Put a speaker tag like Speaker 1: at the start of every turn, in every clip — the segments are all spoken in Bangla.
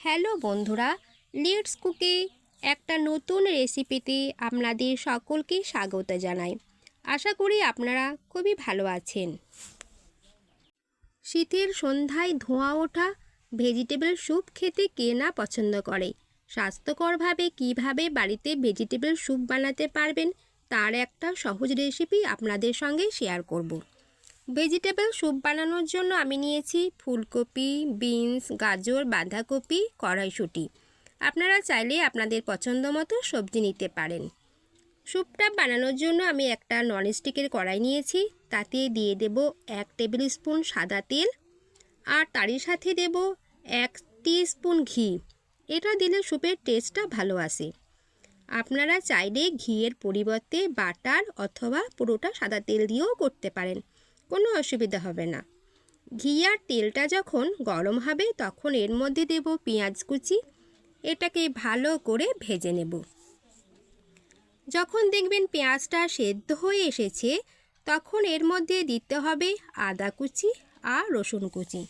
Speaker 1: হ্যালো বন্ধুরা, লেটস কুকে একটা নতুন রেসিপিতে আপনাদের সকলকে স্বাগত জানাই। আশা করি আপনারা খুবই ভালো আছেন। শীতের সন্ধ্যায় ধোঁয়া ওঠা ভেজিটেবল স্যুপ খেতে কে না পছন্দ করে। স্বাস্থ্যকরভাবে কিভাবে বাড়িতে ভেজিটেবল স্যুপ বানাতে পারবেন তার একটা সহজ রেসিপি আপনাদের সঙ্গে শেয়ার করব। ভেজিটেবল স্যুপ বানানোর জন্য আমি নিয়েছি ফুলকপি, বিনস, গাজর, বাঁধাকপি, কড়াইশুঁটি। আপনারা চাইলে আপনাদের পছন্দ মতো সবজি নিতে পারেন। স্যুপটা বানানোর জন্য আমি একটা ননস্টিকের কড়াই নিয়েছি, তাতে দিয়ে দেব 1 টেবিল স্পুন সাদা তেল, আর তারই সাথে দেব 1 টিস্পুন ঘি। এটা দিলে স্যুপের টেস্টটা ভালো আসে। আপনারা চাইলে ঘিয়ের পরিবর্তে বাটার অথবা পুরোটা সাদা তেল দিয়েও করতে পারেন, কোনো অসুবিধা হবে না। ঘি আর তেলটা যখন গরম হবে তখন এর মধ্যে দেব পেঁয়াজ কুচি। এটাকে ভালো করে ভেজে নেব। যখন দেখবেন পেঁয়াজটা সেদ্ধ হয়ে এসেছে তখন এর মধ্যে দিতে হবে আদা কুচি আর রসুন কুচি।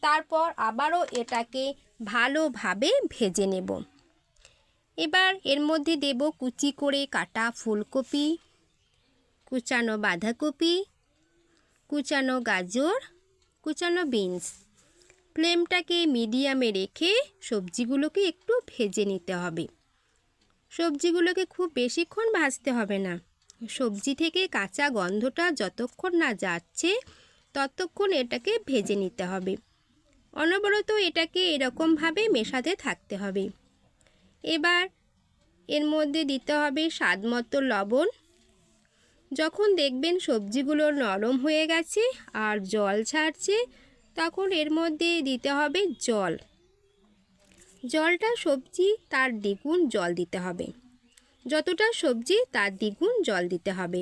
Speaker 1: তারপর আবারও এটাকে ভালোভাবে ভেজে নেব। এবার এর মধ্যে দেব কুচি করে কাটা ফুলকপি, কুচানো বাঁধাকপি, কুচানো গাজর, কুচানো বিনস। ফ্লেমটাকে মিডিয়ামে রেখে সবজিগুলোকে একটু ভেজে নিতে হবে। সবজিগুলোকে খুব বেশিক্ষণ ভাজতে হবে না। সবজি থেকে কাঁচা গন্ধটা যতক্ষণ না যাচ্ছে ততক্ষণ এটাকে ভেজে নিতে হবে। অনবরত এটাকে এরকমভাবে মেশাতে থাকতে হবে। এবার এর মধ্যে দিতে হবে স্বাদ মতো লবণ। যখন দেখবেন সবজিগুলো নরম হয়ে গেছে আর জল ছাড়ছে তখন এর মধ্যে দিতে হবে জল। জলটা সবজি তার দ্বিগুণ জল দিতে হবে। যতটা সবজি তার দ্বিগুণ জল দিতে হবে।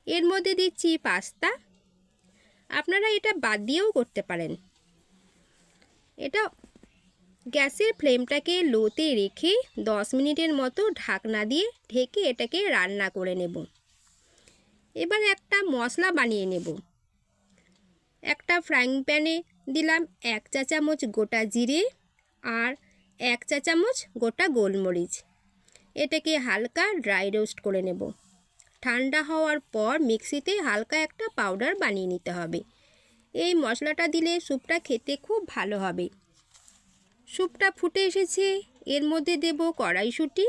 Speaker 1: এর মধ্যে দিচ্ছি পাস্তা। আপনারা এটা বাদ দিয়েও করতে পারেন। এটা গ্যাসের ফ্লেমটাকে লোতে রেখে 10 মিনিটের মতো ঢাকনা দিয়ে ঢেকে এটাকে রান্না করে নেব। এবার একটা মশলা বানিয়ে নেব। একটা ফ্রাইং প্যানে দিলাম 1 চা চামচ গোটা জিরে আর 1 চা চামচ গোটা গোলমরিচ। এটাকে হালকা ড্রাই রোস্ট করে নেব। ঠান্ডা হওয়ার পর মিক্সিতে হালকা একটা পাউডার বানিয়ে নিতে হবে। এই মশলাটা দিলে স্যুপটা খেতে খুব ভালো হবে। স্যুপটা ফুটে এসেছে, এর মধ্যে দেব কড়াইশুঁটি।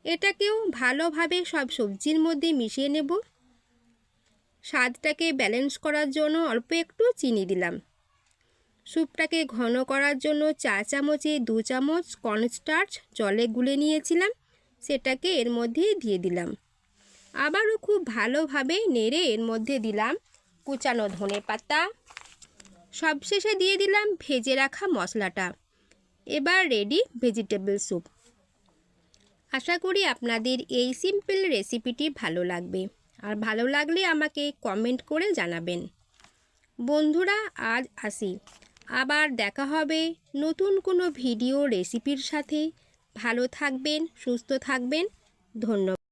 Speaker 1: এটাকেও ভালোভাবে সব সবজির মধ্যে মিশিয়ে নেব। স্বাদটাকে ব্যালেন্স করার জন্য অল্প একটু চিনি দিলাম। স্যুপটাকে ঘন করার জন্য চা চামচে 2 চামচ কর্নস্টার্চ জলে গুলে নিয়েছিলাম, সেটাকে এর মধ্যে দিয়ে দিলাম। আবারও খুব ভালোভাবে নেড়ে এর মধ্যে দিলাম কুচানো ধনেপাতা। সবশেষে দিয়ে দিলাম ভেজে রাখা মশলাটা। এবার রেডি ভেজিটেবল স্যুপ। আশা করি আপনাদের এই সিম্পল রেসিপিটি ভালো লাগবে, আর ভালো লাগলে আমাকে কমেন্ট করে জানাবেন। বন্ধুরা, আজ আসি। আবার দেখা হবে নতুন কোনো ভিডিও রেসিপির সাথে। ভালো থাকবেন, সুস্থ থাকবেন। ধন্যবাদ।